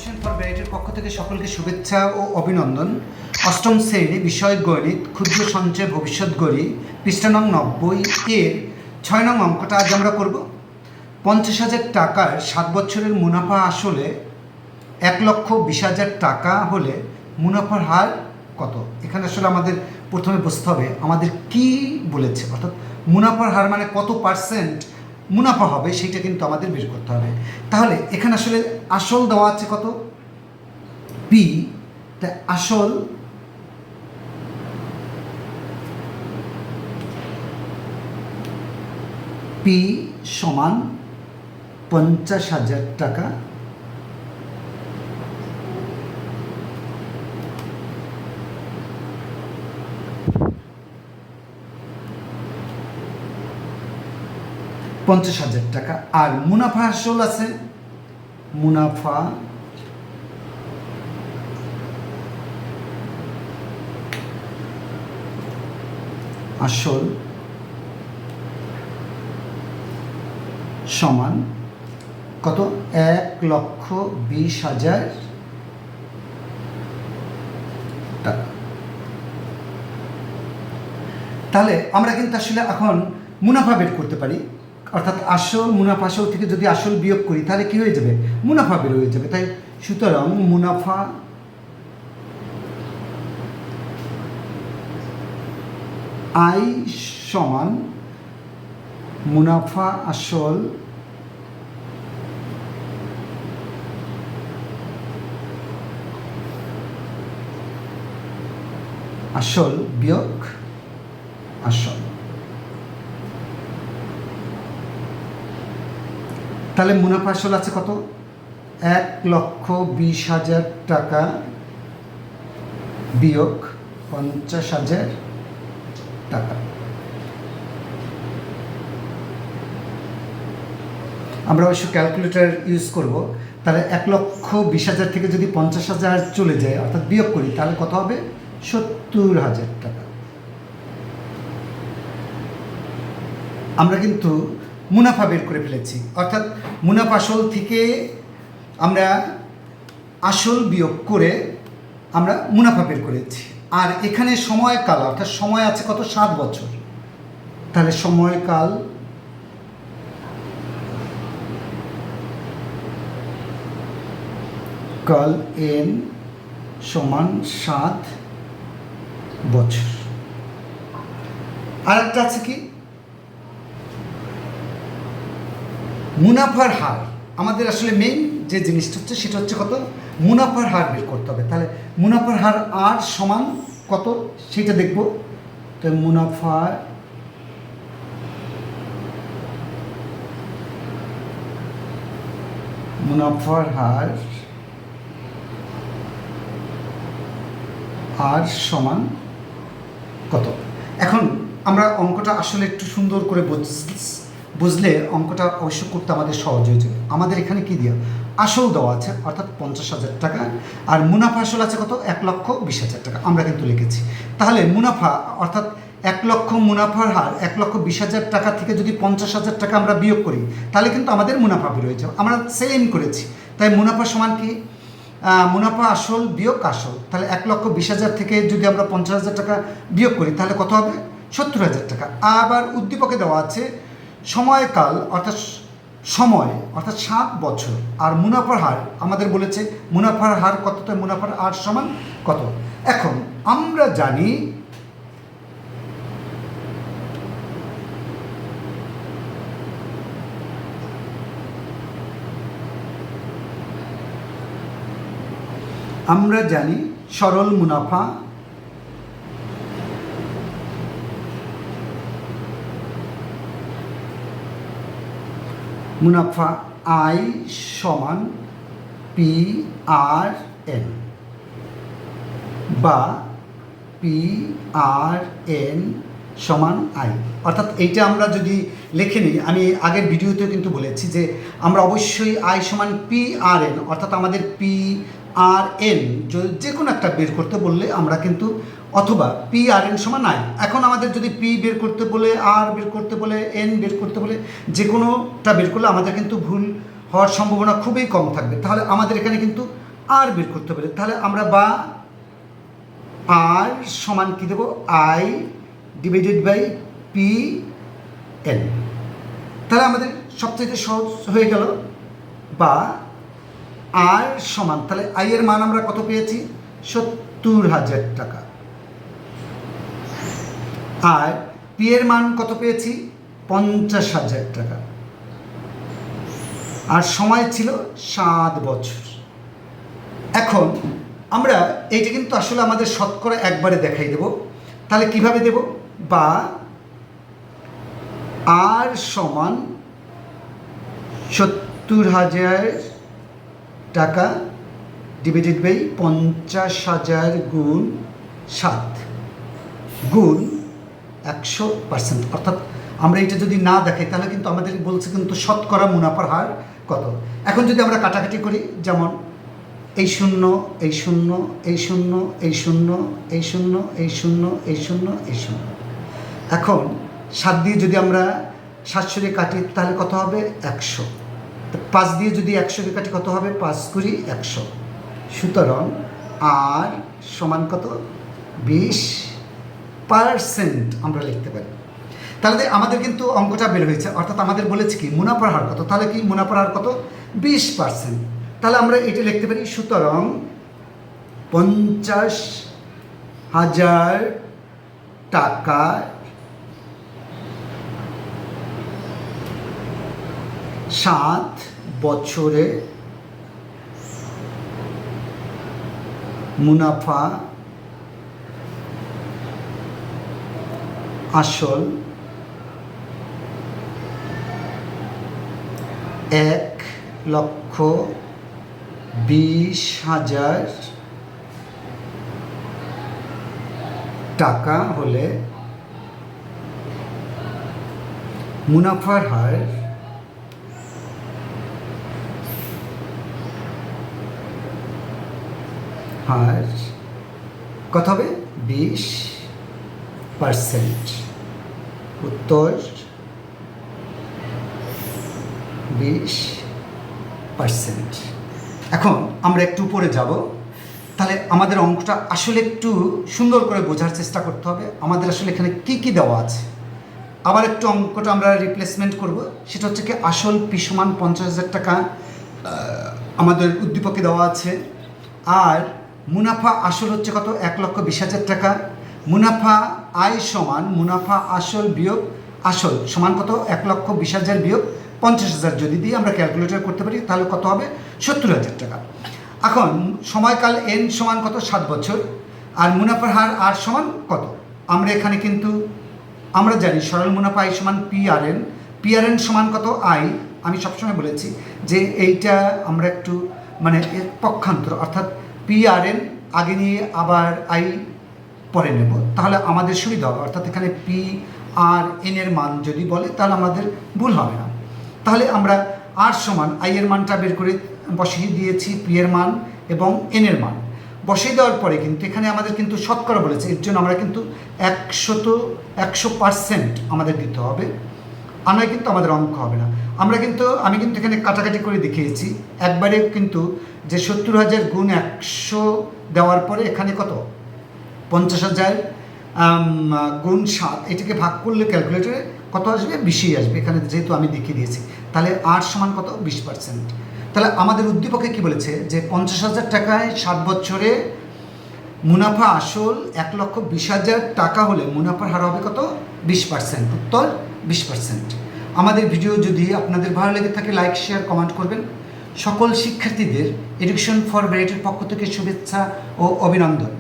Foundation for ব্রাইটের পক্ষ থেকে সকলকে শুভেচ্ছা ও অভিনন্দন। অষ্টম শ্রেণী বিষয় গণিত ক্ষুদ্র সঞ্চয় ভবিষ্যৎ গড়ি পৃষ্ঠা নং 90 এর 6 নং অঙ্কটা আজ আমরা করব। 50,000 টাকার 7 বছরের মুনাফা আসলে 1,20,000 টাকা হলে মুনাফার হার কত? এখানে আসলে আমাদের প্রথমে বুঝতে হবে আমাদের কি বলেছে, অর্থাৎ মুনাফার হার মানে কত পার্সেন্ট মুনাফা হবে সেইটা কিন্তু আমাদের বের করতে হবে। তাহলে এখানে আসলে আসল দেওয়া আছে কত? পি। তা আসল পি সমান 50,000 টাকা টাকা। আর মুনাফা আসল আছে, মুনাফা আসল সমান কত? 1,20,000 টাকা। তাহলে আমরা কিন্তু আসলে এখন মুনাফা বের করতে পারি, অর্থাৎ আসল মুনাফা আসল থেকে যদি আসল বিয়োগ করি তাহলে কি হয়ে যাবে? মুনাফা বের হয়ে যাবে। তাই সুতরাং মুনাফা আই সমান মুনাফা আসল বিয়োগ আসল। তাহলে মুনাফা আসল আছে কত? 1,20,000 টাকা বিয়োগ 50,000 টাকা। আমরা অবশ্য ক্যালকুলেটর ইউজ করব। তাহলে 1,20,000 থেকে যদি 50,000 চলে যায় অর্থাৎ বিয়োগ করি তাহলে কত হবে? 70,000 টাকা। আমরা কিন্তু মুনাফা বের করে ফেলেছি, অর্থাৎ মুনাফা আসল থেকে আমরা আসল বিয়োগ করে আমরা মুনাফা বের করেছি। আর এখানে সময়কাল অর্থাৎ সময় আছে কত? 7 বছর। তাহলে সময়কাল এন সমান 7 বছর। আর একটা আছে কি? মুনাফার হার। আমাদের আসলে মেইন যে জিনিসটা হচ্ছে সেটা হচ্ছে কত? মুনাফার হার বের করতে হবে। তাহলে মুনাফার হার আর সমান কত সেটা দেখব। তো মুনাফার হার আর সমান কত? এখন আমরা অঙ্কটা আসলে একটু সুন্দর করে বুঝলে অঙ্কটা অবশ্য করতে আমাদের সহজ হয়ে যাবে। আমাদের এখানে কি দেওয়া? আসল দেওয়া আছে অর্থাৎ 50,000 টাকা, আর মুনাফা আসল আছে কত? 1,20,000 টাকা। আমরা কিন্তু লিখেছি। তাহলে মুনাফা অর্থাৎ 1,00,000 মুনাফার হার 1,20,000 টাকা থেকে যদি 50,000 টাকা আমরা বিয়োগ করি তাহলে কিন্তু আমাদের মুনাফা বের হয়ে যাবে। আমরা সেম করেছি। তাই মুনাফা সমান কি? মুনাফা আসল বিয়োগ আসল। তাহলে 1,20,000 থেকে যদি আমরা 50,000 টাকা বিয়োগ করি তাহলে কত হবে? 70,000 টাকা। আবার উদ্দীপকে দেওয়া আছে সময়কাল অর্থাৎ সময় অর্থাৎ 7 বছর। আর মুনাফার হার আমাদের বলেছে মুনাফার হার কত? তো মুনাফার হার সমান কত? এখন আমরা জানি সরল মুনাফা আই সমান PRN বা PRN সমান আই। অর্থাৎ এইটা আমরা যদি লিখে নিই, আমি আগের ভিডিওতেও কিন্তু বলেছি যে আমরা অবশ্যই আই সমান PRN অর্থাৎ আমাদের PRN যে কোনো একটা বের করতে বললে আমরা কিন্তু অথবা পি আর এন সমান আই। এখন আমাদের যদি পি বের করতে বলে, আর বের করতে বলে, এন বের করতে বলে, যে কোনোটা বের করলে আমাদের কিন্তু ভুল হওয়ার সম্ভাবনা খুবই কম থাকবে। তাহলে আমাদের এখানে কিন্তু আর বের করতে পারি, তাহলে আমরা বা আর সমান কী দেবো, I divided by P N. তাহলে আমাদের সবচেয়ে সহজ হয়ে গেল, বা আর সমান, তাহলে আই এর মান আমরা কত পেয়েছি, 70,000 টাকা। আর পি এর মান কত পেয়েছি, 50,000 টাকা। আর সময় ছিল 7 বছর। এখন আমরা এইটা কিন্তু আসলে আমাদের শতকরা একবারে দেখাই দেব। তাহলে কিভাবে দেব, বা আর সমান 70,000 টাকা ডিভাইডেড বাই 50,000 গুণ 7 গুণ 100%। অর্থাৎ আমরা এটা যদি না দেখাই তাহলে কিন্তু আমাদের বলছে কিন্তু শতকরা মুনাফার হার কত। এখন যদি আমরা কাটাকাটি করি, যেমন এই শূন্য, এই শূন্য, এই শূন্য, এই শূন্য, এই শূন্য, এই শূন্য, এই শূন্য, এই শূন্য। এখন 7 দিয়ে যদি আমরা 700 দিয়ে কাটি তাহলে কত হবে, 100। 5 দিয়ে যদি 100 দিয়ে কাটি কত হবে, 5 কুড়ি 100। সুতরাং আর সমান কত, 20% আমরা লিখতে পারি। তাহলে আমাদের কিন্তু অঙ্কটা বের হয়েছে, অর্থাৎ আমাদের বলেছে কি মুনাফার হার কত, তাহলে কি মুনাফার হার কত, 20%। তাহলে আমরা এটা লিখতে পারি, সুতরাং 50,000 টাকা 7 বছরে মুনাফা আসল 1,20,000 টাকা হলে মুনাফার হার কত হবে, 20%। উত্তর 20%। এখন আমরা একটু উপরে যাব, তাহলে আমাদের অঙ্কটা আসলে একটু সুন্দর করে বোঝার চেষ্টা করতে হবে। আমাদের আসলে এখানে কি কি দেওয়া আছে, আবার একটু অঙ্কটা আমরা রিপ্লেসমেন্ট করব। সেটা হচ্ছে কি, আসল পি সমান 50,000 টাকা আমাদের উদ্দীপকে দেওয়া আছে। আর মুনাফা আসল হচ্ছে কত, 1,20,000 টাকা। মুনাফা আয় সমান মুনাফা আসল বিয়োগ আসল সমান কত, 1,20,000 বিয়োগ 50,000 যদি দিয়ে আমরা ক্যালকুলেটর করতে পারি তাহলে কত হবে, 70,000 টাকা। এখন সময়কাল এন সমান কত, 7 বছর। আর মুনাফার হার আর সমান কত, আমরা এখানে কিন্তু আমরা জানি সরল মুনাফা আই সমান P R N. P R N সমান কত, আই। আমি সবসময় বলেছি যে এইটা আমরা একটু মানে পক্ষান্তর, অর্থাৎ পি আর এন আগে নিয়ে আবার আই পরে নেব, তাহলে আমাদের সুবিধা হবে। অর্থাৎ এখানে পি আর এন এর মান যদি বলে তাহলে আমাদের ভুল হবে না। তাহলে আমরা আর সমান আই এর মানটা বের করে বসিয়ে দিয়েছি, পি এর মান এবং এন এর মান বসিয়ে দেওয়ার পরে কিন্তু এখানে আমাদের কিন্তু শতকরা বলেছে, এর জন্য আমরা কিন্তু 100% আমাদের দিতে হবে, আমরা কিন্তু আমাদের অঙ্ক হবে না। আমি কিন্তু এখানে কাটাকাটি করে দেখিয়েছি একবারে, কিন্তু যে 70,000 গুণ 100 দেওয়ার পরে এখানে কত, 50,000 গুণ 7, এটাকে ভাগ করলে ক্যালকুলেটরে কত আসবে, 20 আসবে এখানে, যেহেতু আমি দেখিয়ে দিয়েছি। তাহলে আর সমান কত, 20%। তাহলে আমাদের উদ্দীপকে কি বলেছে যে 50,000 টাকায় 7 বছরে মুনাফা আসল 1,20,000 টাকা হলে মুনাফার হার হবে কত, 20%। উত্তর 20%। আমাদের ভিডিও যদি আপনাদের ভালো লেগে থাকে লাইক শেয়ার কমেন্ট করবেন। সকল শিক্ষার্থীদের এডুকেশন ফর ব্রাইটের পক্ষ থেকে শুভেচ্ছা ও অভিনন্দন।